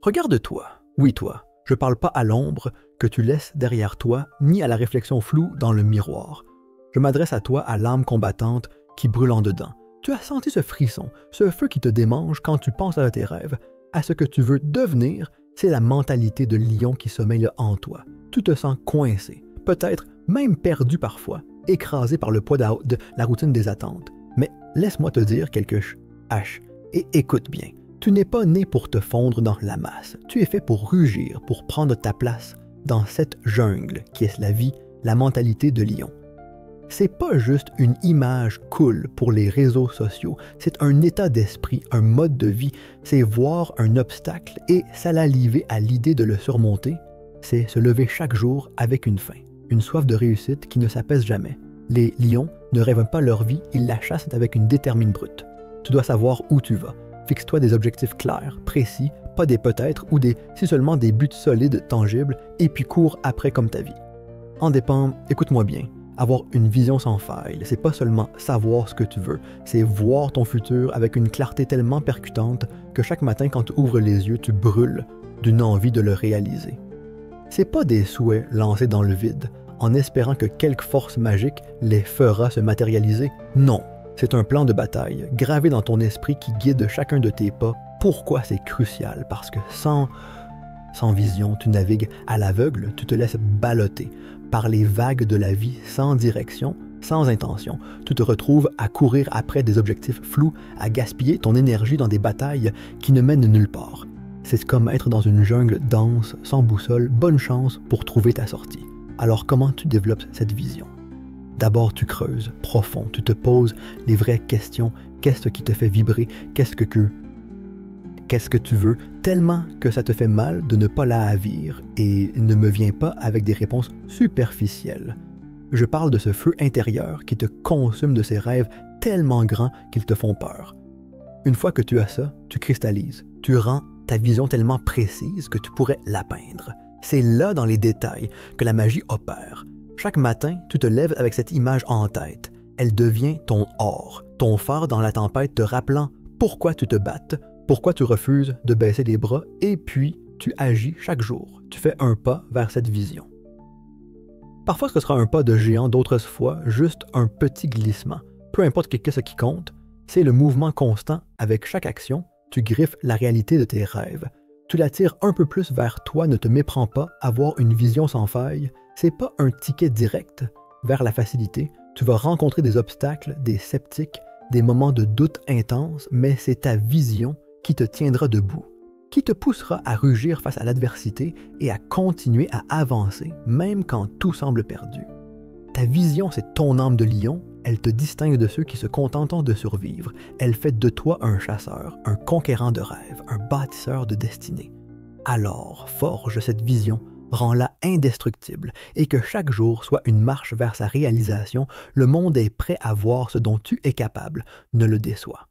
Regarde-toi, oui toi, je parle pas à l'ombre que tu laisses derrière toi, ni à la réflexion floue dans le miroir. Je m'adresse à toi, à l'âme combattante qui brûle en dedans. Tu as senti ce frisson, ce feu qui te démange quand tu penses à tes rêves, à ce que tu veux devenir, c'est la mentalité de lion qui sommeille en toi. Tu te sens coincé, peut-être même perdu parfois, écrasé par le poids de la routine des attentes. Mais laisse-moi te dire quelque H, et écoute bien. Tu n'es pas né pour te fondre dans la masse. Tu es fait pour rugir, pour prendre ta place dans cette jungle qui est la vie, la mentalité de lion. C'est pas juste une image cool pour les réseaux sociaux, c'est un état d'esprit, un mode de vie, c'est voir un obstacle et s'aliver à l'idée de le surmonter, c'est se lever chaque jour avec une faim, une soif de réussite qui ne s'apaise jamais. Les lions ne rêvent pas leur vie, ils la chassent avec une détermine brute. Tu dois savoir où tu vas. Fixe-toi des objectifs clairs, précis, pas des peut-être ou si seulement des buts solides, tangibles, et puis cours après comme ta vie. En dépend, écoute-moi bien, avoir une vision sans faille, c'est pas seulement savoir ce que tu veux, c'est voir ton futur avec une clarté tellement percutante que chaque matin quand tu ouvres les yeux, tu brûles d'une envie de le réaliser. C'est pas des souhaits lancés dans le vide, en espérant que quelque force magique les fera se matérialiser, non. C'est un plan de bataille, gravé dans ton esprit qui guide chacun de tes pas. Pourquoi c'est crucial? Parce que sans vision, tu navigues à l'aveugle, tu te laisses balloter par les vagues de la vie sans direction, sans intention. Tu te retrouves à courir après des objectifs flous, à gaspiller ton énergie dans des batailles qui ne mènent nulle part. C'est comme être dans une jungle dense, sans boussole, bonne chance pour trouver ta sortie. Alors comment tu développes cette vision? D'abord, tu creuses profond, tu te poses les vraies questions. Qu'est-ce qui te fait vibrer? Qu'est-ce que tu veux? Tellement que ça te fait mal de ne pas la havir et ne me viens pas avec des réponses superficielles. Je parle de ce feu intérieur qui te consume de ces rêves tellement grands qu'ils te font peur. Une fois que tu as ça, tu cristallises, tu rends ta vision tellement précise que tu pourrais la peindre. C'est là, dans les détails, que la magie opère. Chaque matin, tu te lèves avec cette image en tête. Elle devient ton or, ton phare dans la tempête te rappelant pourquoi tu te battes, pourquoi tu refuses de baisser les bras, et puis tu agis chaque jour. Tu fais un pas vers cette vision. Parfois, ce sera un pas de géant, d'autres fois, juste un petit glissement. Peu importe ce qui compte, c'est le mouvement constant. Avec chaque action, tu griffes la réalité de tes rêves. Tu la tires un peu plus vers toi, ne te méprends pas, avoir une vision sans faille. C'est pas un ticket direct vers la facilité. Tu vas rencontrer des obstacles, des sceptiques, des moments de doute intense, mais c'est ta vision qui te tiendra debout, qui te poussera à rugir face à l'adversité et à continuer à avancer, même quand tout semble perdu. Ta vision, c'est ton âme de lion, elle te distingue de ceux qui se contentent de survivre. Elle fait de toi un chasseur, un conquérant de rêves, un bâtisseur de destinée. Alors, forge cette vision, rends-la indestructible et que chaque jour soit une marche vers sa réalisation, le monde est prêt à voir ce dont tu es capable, ne le déçois.